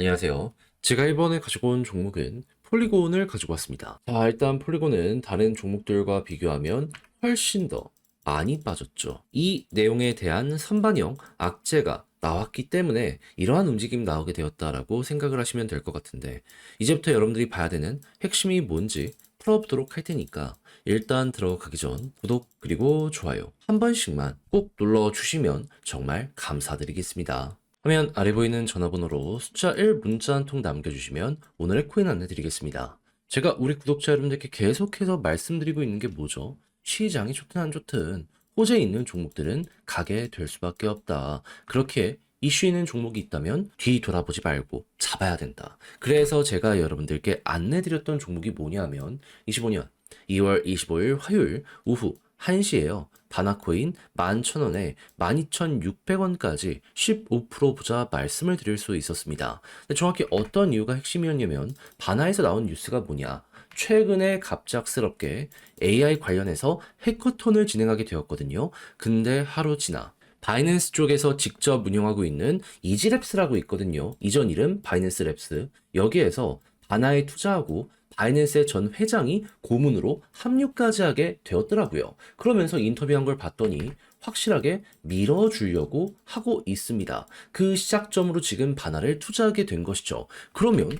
안녕하세요. 제가 이번에 가지고 온 종목은 폴리곤을 가지고 왔습니다. 자, 일단 폴리곤은 다른 종목들과 비교하면 훨씬 더 많이 빠졌죠. 이 내용에 대한 선반영 악재가 나왔기 때문에 이러한 움직임 나오게 되었다라고 생각을 하시면 될 것 같은데, 이제부터 여러분들이 봐야 되는 핵심이 뭔지 풀어보도록 할 테니까 일단 들어가기 전 구독 그리고 좋아요 한 번씩만 꼭 눌러주시면 정말 감사드리겠습니다. 화면 아래 보이는 전화번호로 숫자 1 문자 한 통 남겨주시면 오늘의 코인 안내 드리겠습니다. 제가 우리 구독자 여러분들께 계속해서 말씀드리고 있는 게 뭐죠? 시장이 좋든 안 좋든 호재 있는 종목들은 가게 될 수밖에 없다. 그렇게 이슈 있는 종목이 있다면 뒤 돌아보지 말고 잡아야 된다. 그래서 제가 여러분들께 안내드렸던 종목이 뭐냐면 25년 2월 25일 화요일 오후 1시에요. 바나코인 11,000원에 12,600원까지 15% 보자 말씀을 드릴 수 있었습니다. 근데 정확히 어떤 이유가 핵심이었냐면 바나에서 나온 뉴스가 뭐냐? 최근에 갑작스럽게 AI 관련해서 해커톤을 진행하게 되었거든요. 근데 하루 지나 바이낸스 쪽에서 직접 운영하고 있는 이지랩스라고 있거든요. 이전 이름 바이낸스 랩스. 여기에서 바나에 투자하고 바이낸스의 전 회장이 고문으로 합류까지 하게 되었더라고요. 그러면서 인터뷰한 걸 봤더니 확실하게 밀어주려고 하고 있습니다. 그 시작점으로 지금 바나를 투자하게 된 것이죠. 그러면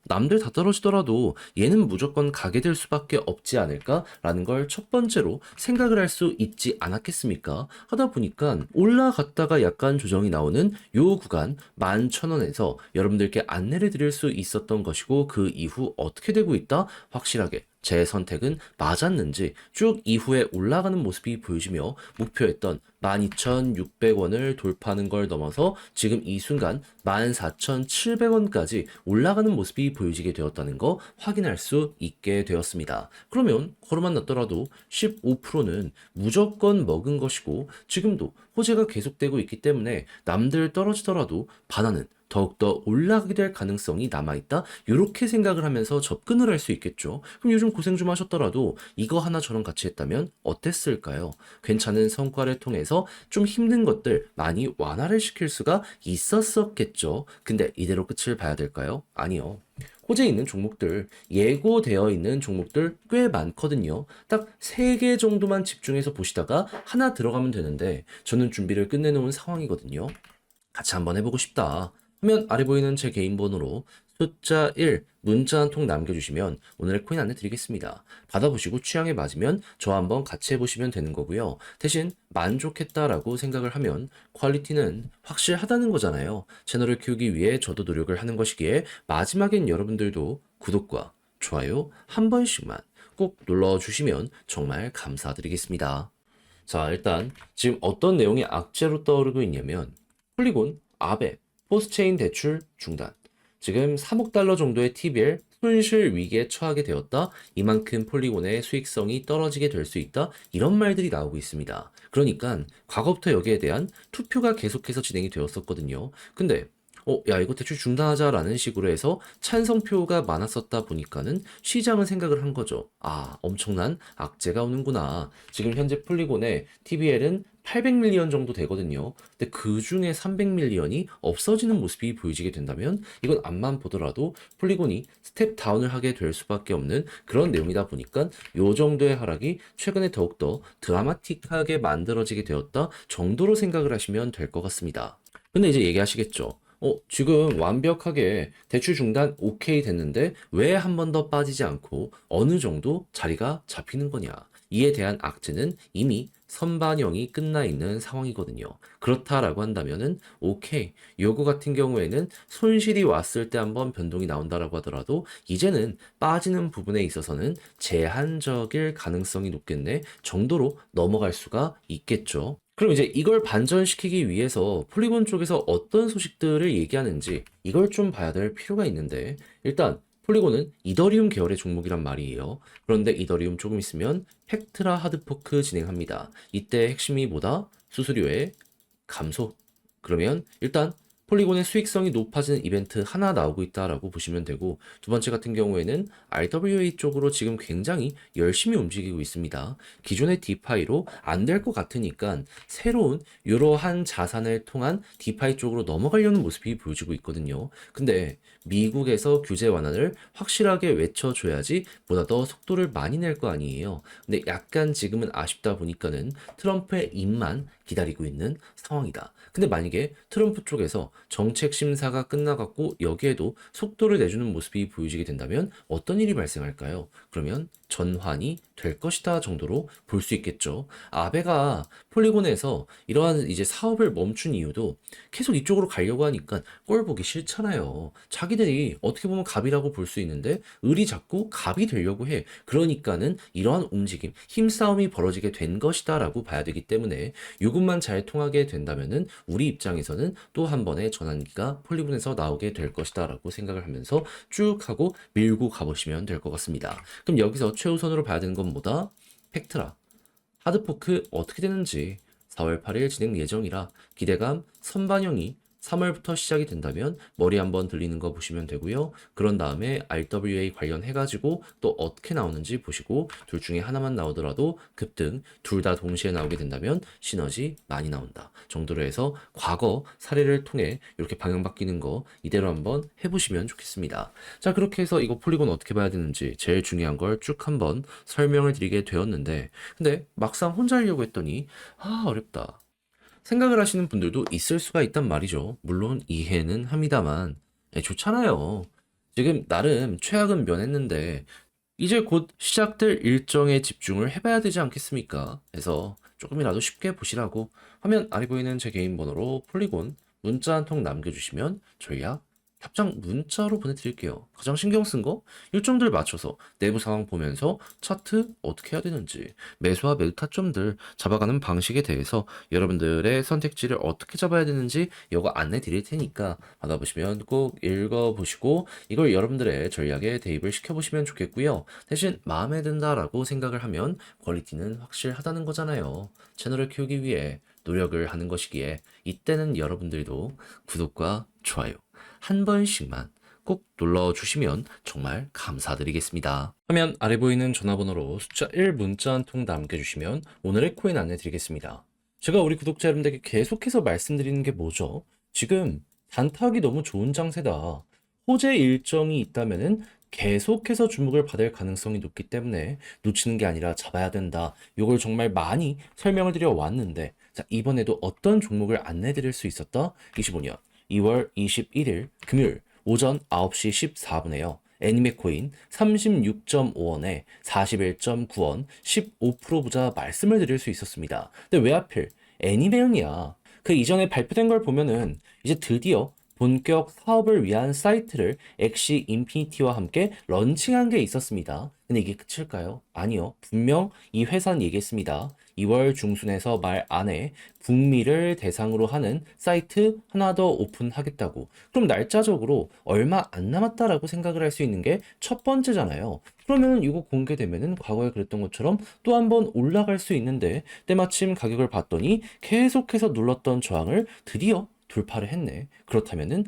남들 다 떨어지더라도 얘는 무조건 가게 될 수밖에 없지 않을까라는 걸 첫 번째로 생각을 할 수 있지 않았겠습니까? 하다 보니까 올라갔다가 약간 조정이 나오는 요 구간 11,000원에서 여러분들께 안내를 드릴 수 있었던 것이고, 그 이후 어떻게 되고 있다? 확실하게 제 선택은 맞았는지 쭉 이후에 올라가는 모습이 보여지며 목표했던 12,600원을 돌파하는 걸 넘어서 지금 이 순간 14,700원까지 올라가는 모습이 보여지게 되었다는 거 확인할 수 있게 되었습니다. 그러면 코로만 났더라도 15%는 무조건 먹은 것이고, 지금도 호재가 계속되고 있기 때문에 남들 떨어지더라도 바나는 더욱더 올라가게 될 가능성이 남아있다. 이렇게 생각을 하면서 접근을 할 수 있겠죠. 그럼 요즘 고생 좀 하셨더라도 이거 하나 저런 같이 했다면 어땠을까요? 괜찮은 성과를 통해서 좀 힘든 것들 많이 완화를 시킬 수가 있었었겠죠. 근데 이대로 끝을 봐야 될까요? 아니요. 호재 있는 종목들, 예고되어 있는 종목들 꽤 많거든요. 딱 3개 정도만 집중해서 보시다가 하나 들어가면 되는데 저는 준비를 끝내놓은 상황이거든요. 같이 한번 해보고 싶다 하면 아래 보이는 제 개인 번호로 숫자 1 문자 한 통 남겨주시면 오늘의 코인 안내 드리겠습니다. 받아보시고 취향에 맞으면 저와 한번 같이 해보시면 되는 거고요. 대신 만족했다라고 생각을 하면 퀄리티는 확실하다는 거잖아요. 채널을 키우기 위해 저도 노력을 하는 것이기에 마지막엔 여러분들도 구독과 좋아요 한 번씩만 꼭 눌러주시면 정말 감사드리겠습니다. 자, 일단 지금 어떤 내용이 악재로 떠오르고 있냐면 폴리곤, 아베, 포스체인 대출 중단. 지금 3억 달러 정도의 TBL 손실 위기에 처하게 되었다. 이만큼 폴리곤의 수익성이 떨어지게 될 수 있다. 이런 말들이 나오고 있습니다. 그러니까 과거부터 여기에 대한 투표가 계속해서 진행이 되었었거든요. 근데 야, 이거 대출 중단하자라는 식으로 해서 찬성표가 많았었다 보니까는 시장은 생각을 한 거죠. 아, 엄청난 악재가 오는구나. 지금 현재 폴리곤의 TBL은 800밀리언 정도 되거든요. 근데 그 중에 300밀리언이 없어지는 모습이 보여지게 된다면 이건 앞만 보더라도 폴리곤이 스텝 다운을 하게 될 수밖에 없는 그런 내용이다 보니까 요 정도의 하락이 최근에 더욱더 드라마틱하게 만들어지게 되었다 정도로 생각을 하시면 될 것 같습니다. 근데 이제 얘기하시겠죠. 지금 완벽하게 대출 중단 오케이 됐는데 왜 한 번 더 빠지지 않고 어느 정도 자리가 잡히는 거냐. 이에 대한 악재는 이미 선반영이 끝나 있는 상황이거든요. 그렇다라고 한다면은 오케이. 요거 같은 경우에는 손실이 왔을 때 한번 변동이 나온다라고 하더라도 이제는 빠지는 부분에 있어서는 제한적일 가능성이 높겠네 정도로 넘어갈 수가 있겠죠. 그럼 이제 이걸 반전시키기 위해서 폴리곤 쪽에서 어떤 소식들을 얘기하는지 이걸 좀 봐야 될 필요가 있는데, 일단 폴리곤은 이더리움 계열의 종목이란 말이에요. 그런데 이더리움 조금 있으면 헥트라 하드포크 진행합니다. 이때 핵심이 뭐다? 수수료의 감소. 그러면 일단 폴리곤의 수익성이 높아지는 이벤트 하나 나오고 있다라고 보시면 되고, 두 번째 같은 경우에는 RWA 쪽으로 지금 굉장히 열심히 움직이고 있습니다. 기존의 디파이로 안 될 것 같으니까 새로운 이러한 자산을 통한 디파이 쪽으로 넘어가려는 모습이 보여지고 있거든요. 근데 미국에서 규제 완화를 확실하게 외쳐줘야지 보다 더 속도를 많이 낼 거 아니에요. 근데 약간 지금은 아쉽다 보니까는 트럼프의 입만 기다리고 있는 상황이다. 근데 만약에 트럼프 쪽에서 정책 심사가 끝나갖고 여기에도 속도를 내주는 모습이 보여지게 된다면 어떤 일이 발생할까요? 그러면 전환이 될 것이다 정도로 볼 수 있겠죠. 아베가 폴리곤에서 이러한 이제 사업을 멈춘 이유도 계속 이쪽으로 가려고 하니까 꼴 보기 싫잖아요. 자기들이 어떻게 보면 갑이라고 볼 수 있는데 을이 자꾸 갑이 되려고 해. 그러니까는 이러한 움직임, 힘싸움이 벌어지게 된 것이다라고 봐야 되기 때문에 이것만 잘 통하게 된다면은 우리 입장에서는 또 한 번의 전환기가 폴리곤에서 나오게 될 것이다라고 생각을 하면서 쭉 하고 밀고 가보시면 될 것 같습니다. 그럼 여기서 최우선으로 봐야 되는 건 뭐다? 팩트라. 하드포크 어떻게 되는지 4월 8일 진행 예정이라 기대감 선반영이 3월부터 시작이 된다면 머리 한번 들리는 거 보시면 되고요. 그런 다음에 RWA 관련해가지고 또 어떻게 나오는지 보시고 둘 중에 하나만 나오더라도 급등 둘 다 동시에 나오게 된다면 시너지 많이 나온다 정도로 해서 과거 사례를 통해 이렇게 방향 바뀌는 거 이대로 한번 해보시면 좋겠습니다. 자, 그렇게 해서 이거 폴리곤 어떻게 봐야 되는지 제일 중요한 걸 쭉 한번 설명을 드리게 되었는데, 근데 막상 혼자 하려고 했더니 어렵다 생각을 하시는 분들도 있을 수가 있단 말이죠. 물론 이해는 합니다만, 좋잖아요. 지금 나름 최악은 면했는데 이제 곧 시작될 일정에 집중을 해봐야 되지 않겠습니까? 그래서 조금이라도 쉽게 보시라고 화면 아래 보이는 제 개인 번호로 폴리곤 문자 한 통 남겨주시면 저희야 답장 문자로 보내드릴게요. 가장 신경 쓴 거 일정들 맞춰서 내부 상황 보면서 차트 어떻게 해야 되는지 매수와 매도 타점들 잡아가는 방식에 대해서 여러분들의 선택지를 어떻게 잡아야 되는지 이거 안내 드릴 테니까 받아보시면 꼭 읽어보시고 이걸 여러분들의 전략에 대입을 시켜보시면 좋겠고요. 대신 마음에 든다라고 생각을 하면 퀄리티는 확실하다는 거잖아요. 채널을 키우기 위해 노력을 하는 것이기에 이때는 여러분들도 구독과 좋아요 한 번씩만 꼭 눌러주시면 정말 감사드리겠습니다. 화면 아래 보이는 전화번호로 숫자 1 문자 한 통 남겨주시면 오늘의 코인 안내드리겠습니다. 제가 우리 구독자 여러분들에게 계속해서 말씀드리는 게 뭐죠? 지금 단타하기 너무 좋은 장세다. 호재 일정이 있다면은 계속해서 주목을 받을 가능성이 높기 때문에 놓치는 게 아니라 잡아야 된다. 이걸 정말 많이 설명을 드려 왔는데, 자, 이번에도 어떤 종목을 안내 드릴 수 있었다? 25년 2월 21일 금요일 오전 9시 14분에요. 애니메코인 36.5원에 41.9원 15% 부자 말씀을 드릴 수 있었습니다. 근데 왜 하필 애니메용이야? 그 이전에 발표된 걸 보면은 이제 드디어 본격 사업을 위한 사이트를 엑시 인피니티와 함께 런칭한 게 있었습니다. 근데 이게 끝일까요? 아니요. 분명 이 회사는 얘기했습니다. 2월 중순에서 말 안에 북미를 대상으로 하는 사이트 하나 더 오픈하겠다고. 그럼 날짜적으로 얼마 안 남았다라고 생각을 할 수 있는 게 첫 번째잖아요. 그러면 이거 공개되면은 과거에 그랬던 것처럼 또 한 번 올라갈 수 있는데 때마침 가격을 봤더니 계속해서 눌렀던 저항을 드디어 돌파를 했네. 그렇다면은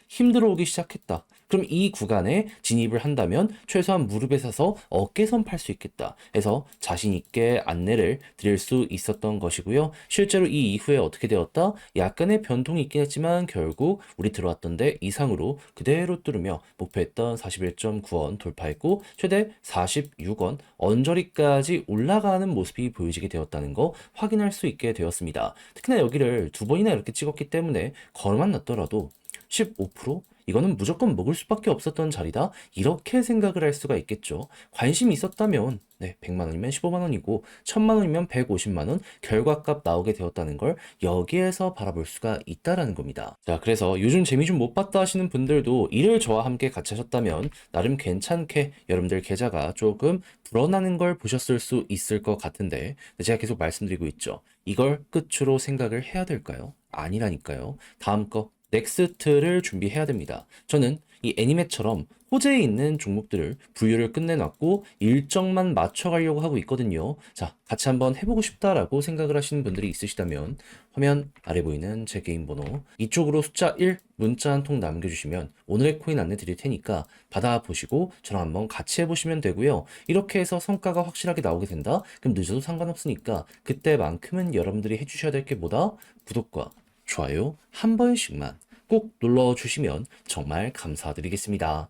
힘들어 오기 시작했다. 그럼 이 구간에 진입을 한다면 최소한 무릎에 서서 어깨선 팔 수 있겠다 해서 자신 있게 안내를 드릴 수 있었던 것이고요. 실제로 이 이후에 어떻게 되었다? 약간의 변동이 있긴 했지만 결국 우리 들어왔던 데 이상으로 그대로 뚫으며 목표했던 41.9원 돌파했고 최대 46원 언저리까지 올라가는 모습이 보여지게 되었다는 거 확인할 수 있게 되었습니다. 특히나 여기를 두 번이나 이렇게 찍었기 때문에 걸만 났더라도 15%? 이거는 무조건 먹을 수밖에 없었던 자리다. 이렇게 생각을 할 수가 있겠죠. 관심이 있었다면 100만 원이면 15만 원이고 1000만 원이면 150만 원 결과값 나오게 되었다는 걸 여기에서 바라볼 수가 있다라는 겁니다. 자, 그래서 요즘 재미 좀 못 봤다 하시는 분들도 이를 저와 함께 같이 하셨다면 나름 괜찮게 여러분들 계좌가 조금 불어나는 걸 보셨을 수 있을 것 같은데 제가 계속 말씀드리고 있죠. 이걸 끝으로 생각을 해야 될까요? 아니라니까요. 다음 거 넥스트를 준비해야 됩니다. 저는 이 애니메처럼 호재에 있는 종목들을 분류를 끝내놨고 일정만 맞춰가려고 하고 있거든요. 자, 같이 한번 해보고 싶다라고 생각을 하시는 분들이 있으시다면 화면 아래 보이는 제 개인 번호 이쪽으로 숫자 1 문자 한 통 남겨주시면 오늘의 코인 안내 드릴 테니까 받아보시고 저랑 한번 같이 해보시면 되고요. 이렇게 해서 성과가 확실하게 나오게 된다? 그럼 늦어도 상관없으니까 그때만큼은 여러분들이 해주셔야 될 게 뭐다? 구독과 좋아요 한 번씩만 꼭 눌러주시면 정말 감사드리겠습니다.